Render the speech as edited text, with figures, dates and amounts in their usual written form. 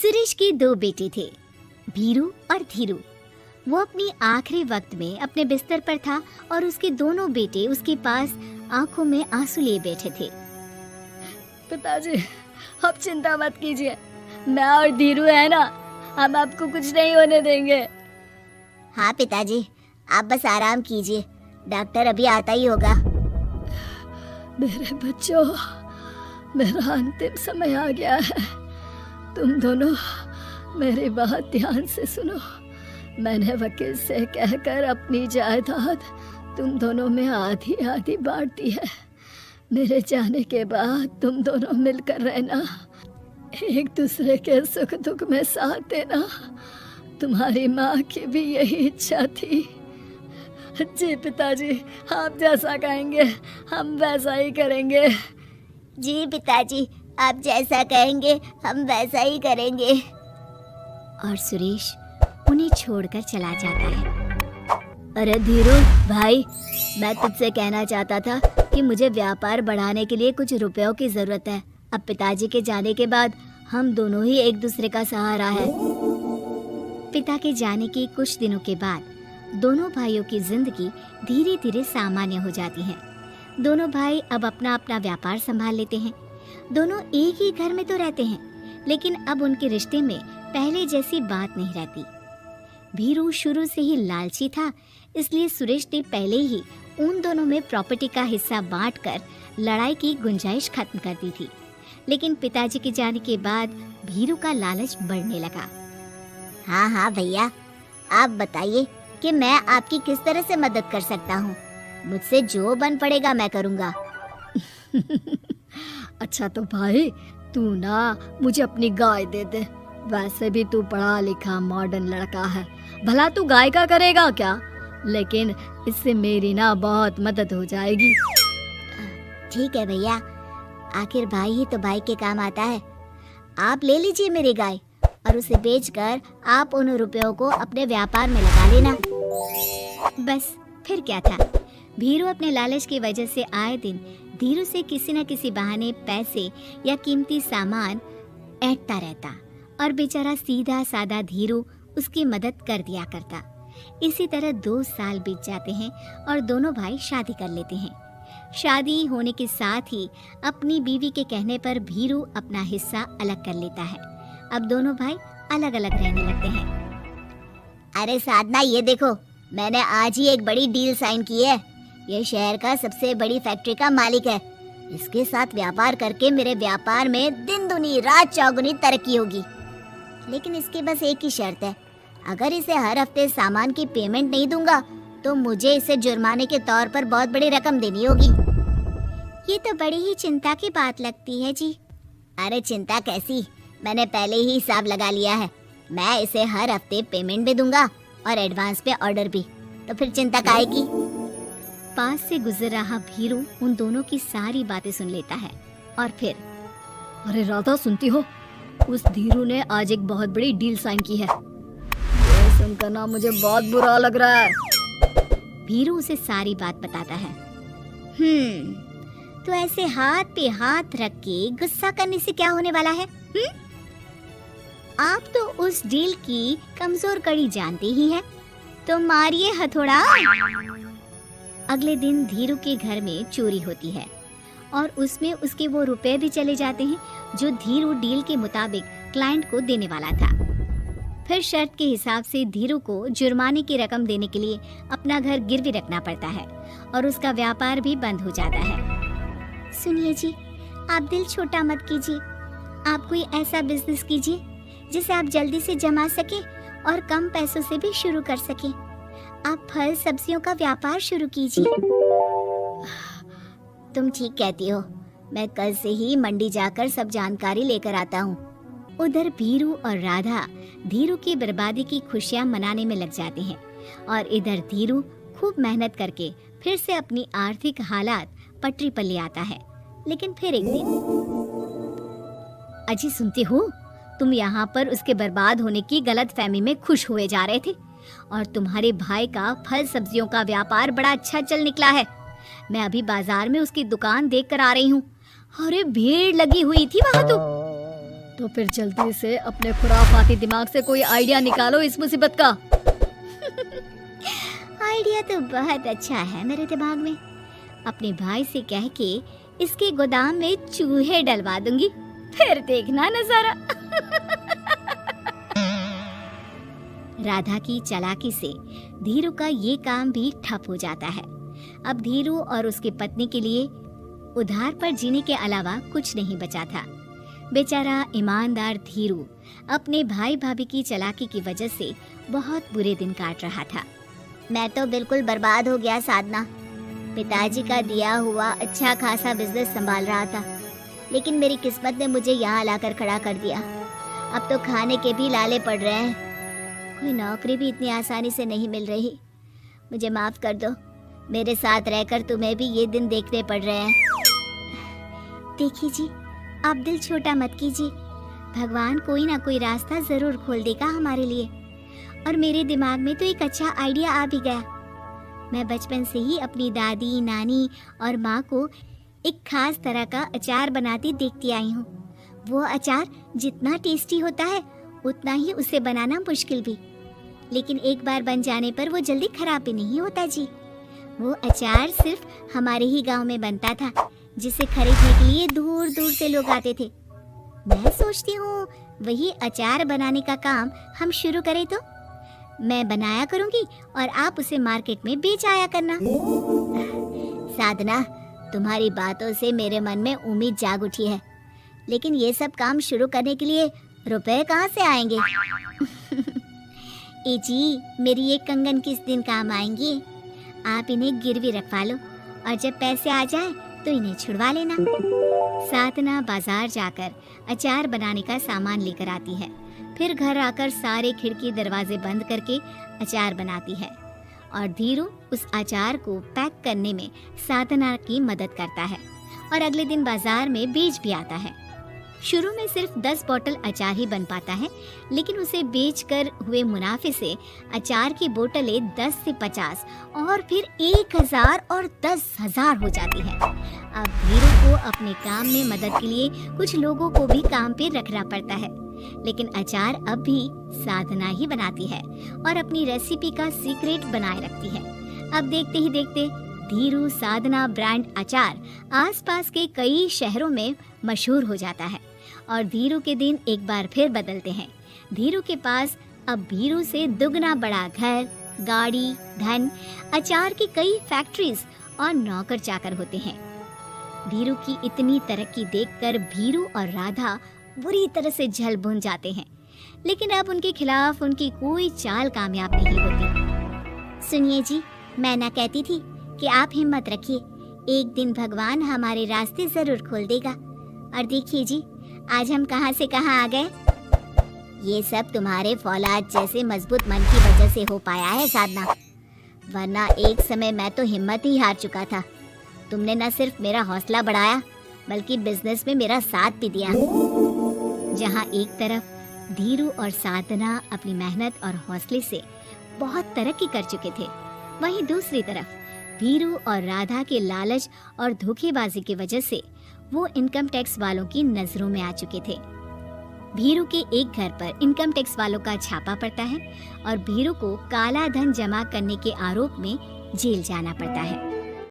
सुरेश के दो बेटे थे, भीरू और धीरू। वो अपनी आखिरी वक्त में अपने बिस्तर पर था और उसके दोनों बेटे उसके पास आंखों में आंसू लिए बैठे थे। पिताजी, आप चिंता मत कीजिए, मैं और धीरू है ना, हम आपको कुछ नहीं होने देंगे। हाँ पिताजी, आप बस आराम कीजिए, डॉक्टर अभी आता ही होगा। मेरे बच्चों, मेरा अंतिम समय आ गया है। तुम दोनों मेरी बात ध्यान से सुनो। मैंने वकील से कहकर अपनी जायदाद तुम दोनों में आधी आधी बांट दी है। मेरे जाने के बाद तुम दोनों मिलकर रहना, एक दूसरे के सुख दुख में साथ देना। तुम्हारी माँ की भी यही इच्छा थी। जी पिताजी, आप जैसा कहेंगे हम वैसा ही करेंगे। जी पिताजी, आप जैसा कहेंगे हम वैसा ही करेंगे। और सुरेश उन्हें छोड़कर चला जाता है। अरे धीरू भाई, मैं तुझसे कहना चाहता था कि मुझे व्यापार बढ़ाने के लिए कुछ रुपयों की जरूरत है। अब पिताजी के जाने के बाद हम दोनों ही एक दूसरे का सहारा है। पिता के जाने के कुछ दिनों के बाद दोनों भाइयों की जिंदगी धीरे धीरे सामान्य हो जाती है। दोनों भाई अब अपना अपना व्यापार संभाल लेते हैं। दोनों एक ही घर में तो रहते हैं, लेकिन अब उनके रिश्ते में पहले जैसी बात नहीं रहती। भीरू शुरू से ही लालची था, इसलिए सुरेश ने पहले ही उन दोनों में प्रॉपर्टी का हिस्सा बांटकर लड़ाई की गुंजाइश खत्म कर दी थी। लेकिन पिताजी के जाने के बाद भीरू का लालच बढ़ने लगा। हाँ हाँ भैया, आप बताइए कि मैं आपकी किस तरह से मदद कर सकता हूँ। मुझसे जो बन पड़ेगा मैं करूँगा। अच्छा तो भाई, तू ना मुझे अपनी गाय दे दे। वैसे भी तू पढ़ा लिखा मॉडर्न लड़का है, भला तू गाय का करेगा क्या? लेकिन इससे मेरी ना बहुत मदद हो जाएगी। ठीक है भैया, आखिर भाई ही तो भाई के काम आता है। आप ले लीजिए मेरी गाय और उसे बेचकर आप उन रुपयों को अपने व्यापार में लगा लेना। बस फिर क्या था, भीरू अपने लालच की वजह से आए दिन धीरू से किसी न किसी बहाने पैसे या कीमती सामान ऐंठता रहता और बेचारा सीधा साधा धीरू उसकी मदद कर दिया करता। इसी तरह 2 साल बीत जाते हैं और दोनों भाई शादी कर लेते हैं। शादी होने के साथ ही अपनी बीवी के कहने पर भीरू अपना हिस्सा अलग कर लेता है। अब दोनों भाई अलग अलग रहने लगते हैं। अरे साधना, ये देखो, मैंने आज ही एक बड़ी डील साइन की है। ये शहर का सबसे बड़ी फैक्ट्री का मालिक है। इसके साथ व्यापार करके मेरे व्यापार में दिन दुनी रात चौगुनी तरक्की होगी। लेकिन इसकी बस एक ही शर्त है, अगर इसे हर हफ्ते सामान की पेमेंट नहीं दूंगा तो मुझे इसे जुर्माने के तौर पर बहुत बड़ी रकम देनी होगी। ये तो बड़ी ही चिंता की बात लगती है जी। अरे चिंता कैसी, मैंने पहले ही हिसाब लगा लिया है। मैं इसे हर हफ्ते पेमेंट भी दूंगा और एडवांस पे ऑर्डर भी, तो फिर चिंता काहे की। पास से गुजर रहा भीरू उन दोनों की सारी बातें सुन लेता है और फिर, अरे राधा, सुनती हो? उस धीरू ने आज एक बहुत बड़ी डील साइन की है। ये सुनकर ना मुझे बहुत बुरा लग रहा है। भीरू उसे सारी बात बताता है। तो ऐसे हाथ पे हाथ रख के गुस्सा करने से क्या होने वाला है? आप तो उस डील की कमजोर कड़ी जानते ही हैं, तो मारिए हथौड़ा। अगले दिन धीरू के घर में चोरी होती है और उसमें उसके वो रुपए भी चले जाते हैं जो धीरू डील के मुताबिक क्लाइंट को देने वाला था। फिर शर्त के हिसाब से धीरू को जुर्माने की रकम देने के लिए अपना घर गिरवी रखना पड़ता है और उसका व्यापार भी बंद हो जाता है। सुनिए जी, आप दिल छोटा मत कीजिए। आप कोई ऐसा बिजनेस कीजिए जिसे आप जल्दी से जमा सके और कम पैसों से भी शुरू कर सके। आप फल सब्जियों का व्यापार शुरू कीजिए। तुम ठीक कहती हो, मैं कल से ही मंडी जाकर सब जानकारी लेकर आता हूँ। उधर भीरू और राधा धीरू की बर्बादी की खुशियाँ मनाने में लग जाते हैं और इधर धीरू खूब मेहनत करके फिर से अपनी आर्थिक हालात पटरी पर ले आता है। लेकिन फिर एक दिन, अजी सुनती हो, तुम यहाँ पर उसके बर्बाद होने की गलत फहमी में खुश हुए जा रहे थे और तुम्हारे भाई का फल सब्जियों का व्यापार बड़ा अच्छा चल निकला है। मैं अभी बाजार में उसकी दुकान देख कर आ रही हूँ। अरे भीड़ लगी हुई थी वहाँ तो। तो फिर जल्दी से अपने खुराफाती दिमाग से कोई आइडिया निकालो इस मुसीबत का। आइडिया तो बहुत अच्छा है मेरे दिमाग में। अपने भाई से कह के इसके गोदाम में चूहे डलवा दूंगी, फिर देखना नजारा। राधा की चालाकी से धीरू का ये काम भी ठप हो जाता है। अब धीरू और उसकी पत्नी के लिए उधार पर जीने के अलावा कुछ नहीं बचा था। बेचारा ईमानदार धीरू अपने भाई भाभी की चालाकी की वजह से बहुत बुरे दिन काट रहा था। मैं तो बिल्कुल बर्बाद हो गया साधना। पिताजी का दिया हुआ अच्छा खासा बिजनेस संभाल रहा था, लेकिन मेरी किस्मत ने मुझे यहाँ लाकर खड़ा कर दिया। अब तो खाने के भी लाले पड़ रहे हैं। कोई नौकरी भी इतनी आसानी से नहीं मिल रही। मुझे माफ कर दो, मेरे साथ रहकर तुम्हें भी ये दिन देखने पड़ रहे हैं। देखिए जी, आप दिल छोटा मत कीजिए। भगवान कोई ना कोई रास्ता जरूर खोल देगा हमारे लिए। और मेरे दिमाग में तो एक अच्छा आइडिया आ भी गया। मैं बचपन से ही अपनी दादी, नानी और माँ को एक खास तरह का अचार बनाती देखती आई हूँ। वो अचार जितना टेस्टी होता है उतना ही उसे बनाना मुश्किल भी, लेकिन एक बार बन जाने पर वो जल्दी खराब भी नहीं होता जी। वो अचार सिर्फ हमारे ही गांव में बनता था, जिसे खरीदने के लिए दूर दूर से लोग आते थे। मैं सोचती हूँ वही अचार बनाने का काम हम शुरू करें तो। मैं बनाया करूँगी और आप उसे मार्केट में बेच आया करना। साधना, तुम्हारी बातों से मेरे मन में उम्मीद जाग उठी है, लेकिन ये सब काम शुरू करने के लिए रुपए कहाँ से आएंगे? ए जी, मेरी ये कंगन किस दिन काम आएंगी? आप इन्हें गिरवी रखवा लो और जब पैसे आ जाए तो इन्हें छुड़वा लेना। साधना बाजार जाकर अचार बनाने का सामान लेकर आती है। फिर घर आकर सारे खिड़की दरवाजे बंद करके अचार बनाती है और धीरू उस अचार को पैक करने में साधना की मदद करता है और अगले दिन बाजार में बेच भी आता है। शुरू में सिर्फ 10 बोतल अचार ही बन पाता है, लेकिन उसे बेचकर हुए मुनाफे से अचार की बोतलें 10 से 50 और फिर 1000 और 10,000 हो जाती है। अब धीरू को अपने काम में मदद के लिए कुछ लोगों को भी काम पे रखना पड़ता है, लेकिन अचार अब भी साधना ही बनाती है और अपनी रेसिपी का सीक्रेट बनाए रखती है। अब देखते ही देखते धीरू साधना ब्रांड अचार आसपास के कई शहरों में मशहूर हो जाता है और धीरू के दिन एक बार फिर बदलते हैं। धीरू के पास अब भीरू से दुगना बड़ा घर, गाड़ी, धन, अचार की कई फैक्ट्रीज और नौकर चाकर होते हैं। धीरू की इतनी तरक्की देखकर भीरू और राधा बुरी तरह से जल भुन जाते हैं, लेकिन अब उनके खिलाफ उनकी कोई चाल कामयाब नहीं होती। सुनिए जी, मैं ना कहती थी कि आप हिम्मत रखिए, एक दिन भगवान हमारे रास्ते जरूर खोल देगा। और देखिए जी, आज हम कहां से कहां आ गए। ये सब तुम्हारे फौलाद जैसे मजबूत मन की वजह से हो पाया है साधना, वरना एक समय मैं तो हिम्मत ही हार चुका था। तुमने न सिर्फ मेरा हौसला बढ़ाया बल्कि बिजनेस में मेरा साथ भी दिया। जहां एक तरफ धीरू और साधना अपनी मेहनत और हौसले से बहुत तरक्की कर चुके थे, वहीं दूसरी तरफ भीरू और राधा के लालच और धोखेबाजी की वजह से वो इनकम टैक्स वालों की नजरों में आ चुके थे। भीरू के एक घर पर इनकम टैक्स वालों का छापा पड़ता है और भीरू को काला धन जमा करने के आरोप में जेल जाना पड़ता है।